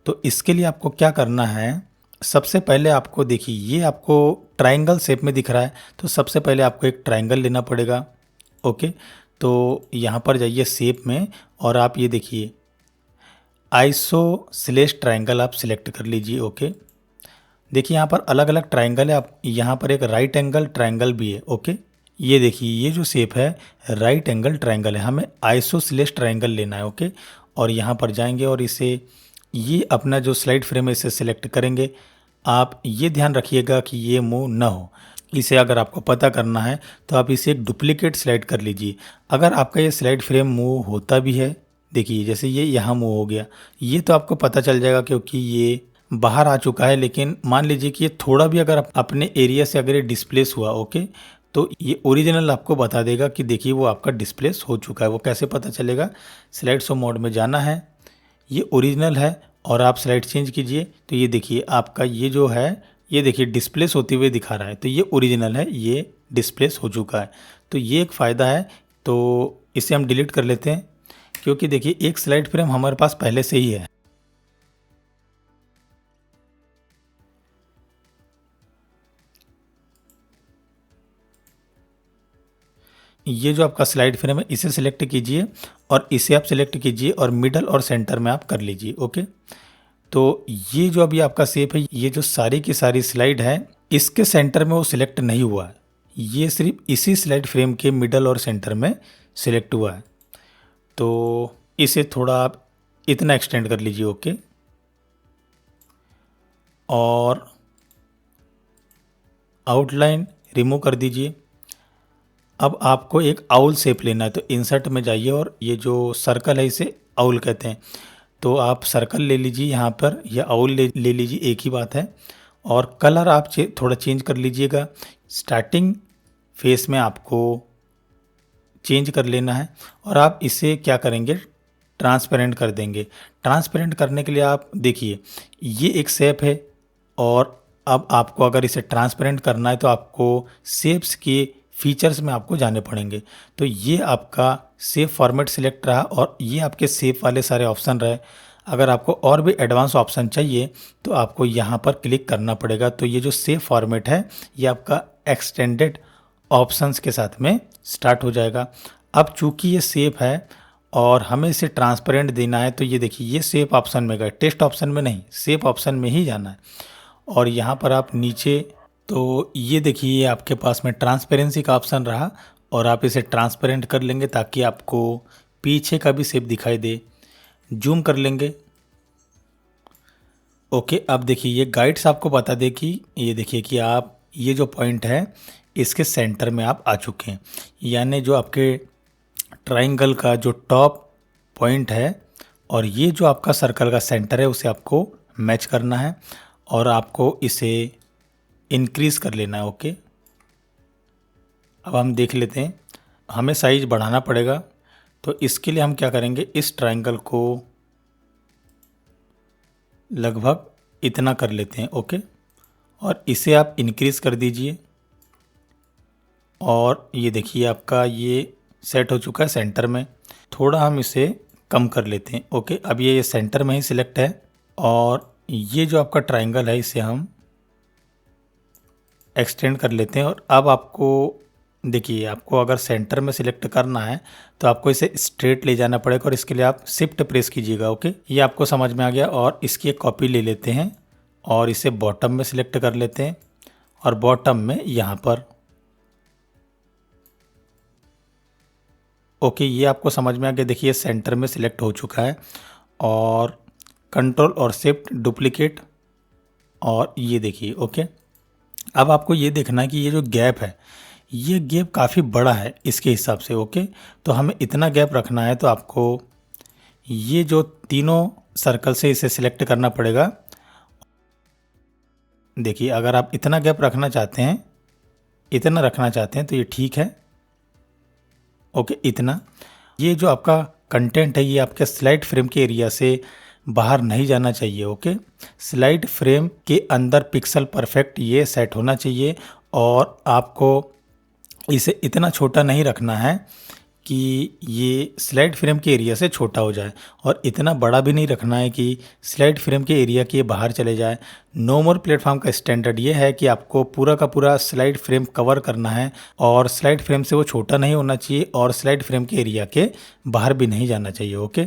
तो इसके लिए आपको क्या करना है, सबसे पहले आपको देखिए ये आपको ट्रायंगल शेप में दिख रहा है, तो सबसे पहले आपको एक ट्रायंगल लेना पड़ेगा। ओके, तो यहाँ पर जाइए शेप में और आप ये देखिए आइसोसेलेस ट्रायंगल आप सिलेक्ट कर लीजिए। ओके, देखिए यहाँ पर अलग अलग ट्रायंगल है, आप यहाँ पर एक राइट एंगल ट्रायंगल भी है। ओके, ये देखिए ये जो शेप है राइट एंगल ट्रायंगल है, हमें आइसोसेलेस ट्रायंगल लेना है। ओके, और यहाँ पर जाएंगे और इसे ये अपना जो स्लाइड फ्रेम है इसे सिलेक्ट करेंगे। आप ये ध्यान रखिएगा कि ये मूव ना हो, इसे अगर आपको पता करना है तो आप इसे एक डुप्लीकेट स्लाइड कर लीजिए। अगर आपका ये स्लाइड फ्रेम मूव होता भी है, देखिए जैसे ये यहाँ मूव हो गया, ये तो आपको पता चल जाएगा क्योंकि ये बाहर आ चुका है। लेकिन मान लीजिए कि ये थोड़ा भी अगर अपने एरिया से अगर ये डिस्प्लेस हुआ, ओके, तो ये ओरिजिनल आपको बता देगा कि देखिए वो आपका डिस्प्लेस हो चुका है। वो कैसे पता चलेगा, स्लाइड शो मोड में जाना है, ये ओरिजिनल है और आप स्लाइड चेंज कीजिए तो ये देखिए आपका ये जो है ये देखिए डिस्प्लेस होते हुए दिखा रहा है, तो ये ओरिजिनल है, ये डिस्प्लेस हो चुका है। तो ये एक फ़ायदा है, तो इसे हम डिलीट कर लेते हैं क्योंकि देखिए एक स्लाइड फ्रेम हमारे पास पहले से ही है। ये जो आपका स्लाइड फ्रेम है इसे सिलेक्ट कीजिए और इसे आप सिलेक्ट कीजिए और मिडल और सेंटर में आप कर लीजिए। ओके, तो ये जो अभी आपका शेप है, ये जो सारी की सारी स्लाइड है इसके सेंटर में वो सिलेक्ट नहीं हुआ है, ये सिर्फ इसी स्लाइड फ्रेम के मिडल और सेंटर में सिलेक्ट हुआ है। तो इसे थोड़ा आप इतना एक्सटेंड कर लीजिए। ओके, और आउटलाइन रिमूव कर दीजिए। अब आपको एक आउल शेप लेना है, तो इंसर्ट में जाइए और ये जो सर्कल है इसे आउल कहते हैं, तो आप सर्कल ले लीजिए यहाँ पर, या आउल ले लीजिए, एक ही बात है। और कलर आप थोड़ा चेंज कर लीजिएगा, स्टार्टिंग फेस में आपको चेंज कर लेना है और आप इसे क्या करेंगे, ट्रांसपेरेंट कर देंगे। ट्रांसपेरेंट करने के लिए आप देखिए ये एक शेप है और अब आपको अगर इसे ट्रांसपेरेंट करना है तो आपको शेप्स के फीचर्स में आपको जाने पड़ेंगे। तो ये आपका शेप फॉर्मेट सिलेक्ट रहा और ये आपके शेप वाले सारे ऑप्शन रहे। अगर आपको और भी एडवांस ऑप्शन चाहिए तो आपको यहाँ पर क्लिक करना पड़ेगा। तो ये जो शेप फॉर्मेट है ये आपका एक्सटेंडेड ऑप्शंस के साथ में स्टार्ट हो जाएगा। अब चूंकि ये शेप है और हमें इसे ट्रांसपेरेंट देना है, तो ये देखिए ये शेप ऑप्शन में गए, टेक्स्ट ऑप्शन में नहीं, शेप ऑप्शन में ही जाना है। और यहाँ पर आप नीचे, तो ये देखिए ये आपके पास में ट्रांसपेरेंसी का ऑप्शन रहा और आप इसे ट्रांसपेरेंट कर लेंगे ताकि आपको पीछे का भी शेप दिखाई दे। जूम कर लेंगे। ओके, अब देखिए ये गाइड्स आपको बता दे कि ये देखिए कि आप ये जो पॉइंट है इसके सेंटर में आप आ चुके हैं, यानी जो आपके ट्राइंगल का जो टॉप पॉइंट है और ये जो आपका सर्कल का सेंटर है उसे आपको मैच करना है और आपको इसे इंक्रीज़ कर लेना है। ओके, अब हम देख लेते हैं, हमें साइज बढ़ाना पड़ेगा। तो इसके लिए हम क्या करेंगे, इस ट्रायंगल को लगभग इतना कर लेते हैं। ओके, और इसे आप इंक्रीज़ कर दीजिए और ये देखिए आपका ये सेट हो चुका है सेंटर में। थोड़ा हम इसे कम कर लेते हैं। ओके, अब ये सेंटर में ही सिलेक्ट है और ये जो आपका ट्रायंगल है इसे हम एक्सटेंड कर लेते हैं। और अब आपको देखिए, आपको अगर सेंटर में सिलेक्ट करना है तो आपको इसे स्ट्रेट ले जाना पड़ेगा और इसके लिए आप शिफ्ट प्रेस कीजिएगा। ओके, ये आपको समझ में आ गया। और इसकी एक कॉपी ले लेते हैं और इसे बॉटम में सिलेक्ट कर लेते हैं और बॉटम में यहाँ पर। ओके, ये आपको समझ में आ गया। देखिए सेंटर में सिलेक्ट हो चुका है और कंट्रोल और शिफ्ट डुप्लीकेट, और ये देखिए। ओके, अब आपको ये देखना है कि ये जो गैप है ये गैप काफ़ी बड़ा है इसके हिसाब से। ओके, तो हमें इतना गैप रखना है, तो आपको ये जो तीनों सर्कल से इसे सिलेक्ट करना पड़ेगा। देखिए अगर आप इतना गैप रखना चाहते हैं, इतना रखना चाहते हैं तो ये ठीक है। ओके, इतना। ये जो आपका कंटेंट है ये आपके स्लाइड फ्रेम के एरिया से बाहर नहीं जाना चाहिए। ओके, स्लाइड फ्रेम के अंदर पिक्सल परफेक्ट ये सेट होना चाहिए और आपको इसे इतना छोटा नहीं रखना है कि ये स्लाइड फ्रेम के एरिया से छोटा हो जाए, और इतना बड़ा भी नहीं रखना है कि स्लाइड फ्रेम के एरिया के बाहर चले जाए। नो मोर प्लेटफॉर्म का स्टैंडर्ड ये है कि आपको पूरा का पूरा स्लाइड फ्रेम कवर करना है, और स्लाइड फ्रेम से वो छोटा नहीं होना चाहिए और स्लाइड फ्रेम के एरिया के बाहर भी नहीं जाना चाहिए। ओके,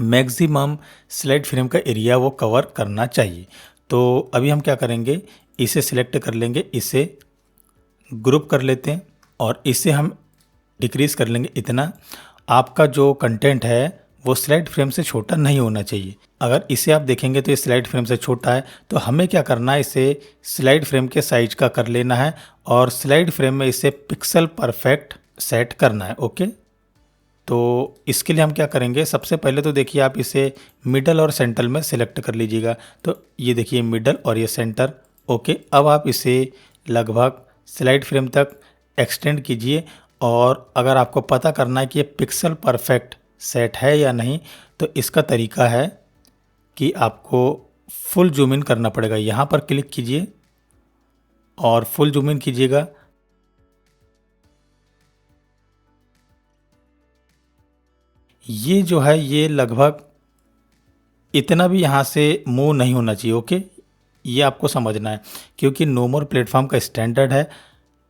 मैक्सिमम स्लाइड फ्रेम का एरिया वो कवर करना चाहिए। तो अभी हम क्या करेंगे, इसे सिलेक्ट कर लेंगे, इसे ग्रुप कर लेते हैं और इसे हम डिक्रीज़ कर लेंगे इतना। आपका जो कंटेंट है वो स्लाइड फ्रेम से छोटा नहीं होना चाहिए। अगर इसे आप देखेंगे तो ये स्लाइड फ्रेम से छोटा है, तो हमें क्या करना है, इसे स्लाइड फ्रेम के साइज का कर लेना है और स्लाइड फ्रेम में इसे पिक्सल परफेक्ट सेट करना है। ओके, तो इसके लिए हम क्या करेंगे, सबसे पहले तो देखिए आप इसे मिडल और सेंटर में सिलेक्ट कर लीजिएगा। तो ये देखिए मिडल और ये सेंटर। ओके, अब आप इसे लगभग स्लाइड फ्रेम तक एक्सटेंड कीजिए, और अगर आपको पता करना है कि ये पिक्सल परफेक्ट सेट है या नहीं, तो इसका तरीका है कि आपको फुल जूम इन करना पड़ेगा। यहाँ पर क्लिक कीजिए और फुल जूम इन कीजिएगा। ये जो है ये लगभग इतना भी यहाँ से मूव नहीं होना चाहिए। ओके, ये आपको समझना है, क्योंकि नो मोर प्लेटफॉर्म का स्टैंडर्ड है।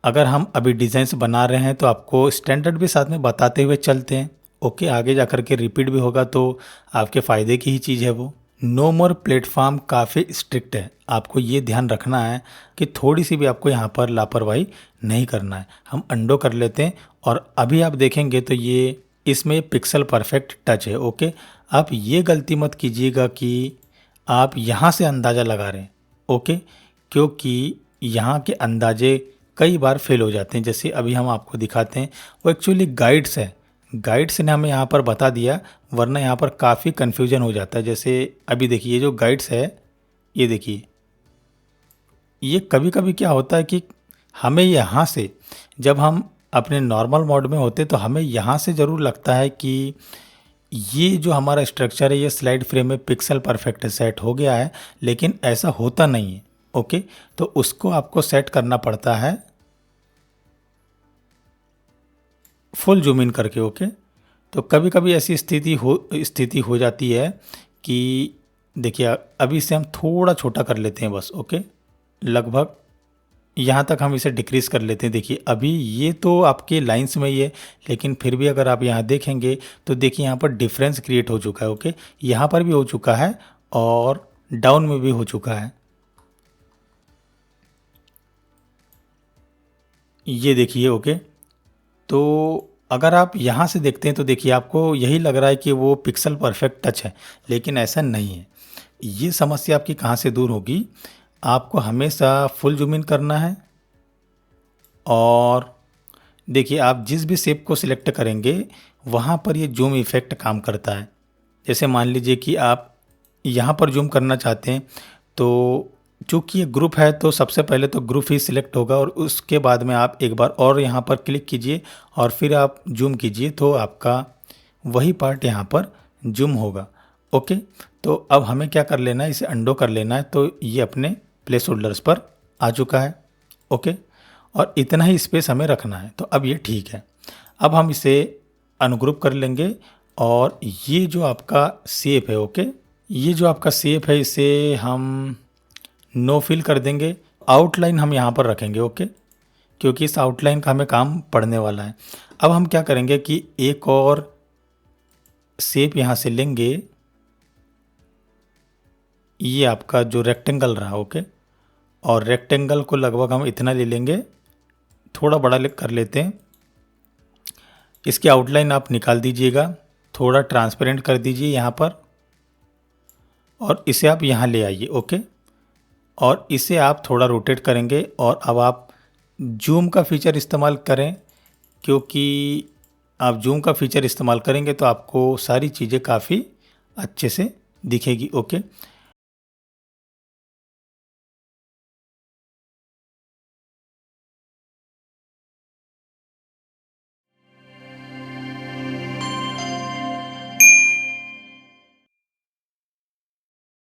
अगर हम अभी डिज़ाइंस बना रहे हैं तो आपको स्टैंडर्ड भी साथ में बताते हुए चलते हैं। ओके, आगे जा कर के रिपीट भी होगा तो आपके फ़ायदे की ही चीज़ है वो। नो मोर प्लेटफॉर्म काफ़ी स्ट्रिक्ट है, आपको ये ध्यान रखना है कि थोड़ी सी भी आपको यहाँ पर लापरवाही नहीं करना है। हम अंडो कर लेते हैं और अभी आप देखेंगे तो ये इसमें पिक्सल परफेक्ट टच है। ओके, आप ये गलती मत कीजिएगा कि आप यहाँ से अंदाज़ा लगा रहे हैं। ओके, क्योंकि यहाँ के अंदाजे कई बार फेल हो जाते हैं। जैसे अभी हम आपको दिखाते हैं, वो एक्चुअली गाइड्स है, गाइड्स ने हमें यहाँ पर बता दिया, वरना यहाँ पर काफ़ी कन्फ्यूजन हो जाता है। जैसे अभी देखिए ये जो गाइड्स है, ये देखिए, ये कभी कभी क्या होता है कि हमें यहाँ से, जब हम अपने नॉर्मल मोड में होते तो हमें यहाँ से ज़रूर लगता है कि ये जो हमारा स्ट्रक्चर है ये स्लाइड फ्रेम में पिक्सल परफेक्ट सेट हो गया है, लेकिन ऐसा होता नहीं है। ओके, तो उसको आपको सेट करना पड़ता है फुल जूम इन करके। ओके, तो कभी कभी ऐसी स्थिति हो जाती है कि देखिए अभी इसे हम थोड़ा छोटा कर लेते हैं बस। ओके, लगभग यहाँ तक हम इसे डिक्रीज़ कर लेते हैं। देखिए अभी ये तो आपके लाइंस में ही है, लेकिन फिर भी अगर आप यहाँ देखेंगे तो देखिए यहाँ पर डिफरेंस क्रिएट हो चुका है। ओके, यहाँ पर भी हो चुका है और डाउन में भी हो चुका है। ये देखिए। ओके, तो अगर आप यहाँ से देखते हैं तो देखिए आपको यही लग रहा है कि वो पिक्सल परफेक्ट टच है, लेकिन ऐसा नहीं है। ये समस्या आपकी कहाँ से दूर होगी, आपको हमेशा फुल जूम इन करना है, और देखिए आप जिस भी शेप को सिलेक्ट करेंगे वहाँ पर ये जूम इफ़ेक्ट काम करता है। जैसे मान लीजिए कि आप यहाँ पर जूम करना चाहते हैं, तो चूँकि ये ग्रुप है तो सबसे पहले तो ग्रुप ही सिलेक्ट होगा, और उसके बाद में आप एक बार और यहाँ पर क्लिक कीजिए और फिर आप जूम कीजिए तो आपका वही पार्ट यहाँ पर जूम होगा। ओके, तो अब हमें क्या कर लेना है, इसे अंडो कर लेना है। तो ये अपने प्लेस होल्डर्स पर आ चुका है। ओके, और इतना ही स्पेस हमें रखना है, तो अब ये ठीक है। अब हम इसे अनग्रुप कर लेंगे, और ये जो आपका शेप है, ओके, ये जो आपका शेप है इसे हम नो फिल कर देंगे। आउटलाइन हम यहाँ पर रखेंगे। ओके, क्योंकि इस आउटलाइन का हमें काम पड़ने वाला है। अब हम क्या करेंगे कि एक और शेप यहाँ से लेंगे, ये आपका जो रेक्टेंगल रहा। ओके, और रेक्टेंगल को लगभग हम इतना ले लेंगे, थोड़ा बड़ा कर लेते हैं। इसकी आउटलाइन आप निकाल दीजिएगा, थोड़ा ट्रांसपेरेंट कर दीजिए यहाँ पर, और इसे आप यहाँ ले आइए। ओके, और इसे आप थोड़ा रोटेट करेंगे, और अब आप जूम का फीचर इस्तेमाल करें, क्योंकि आप जूम का फीचर इस्तेमाल करेंगे तो आपको सारी चीज़ें काफ़ी अच्छे से दिखेगी। ओके,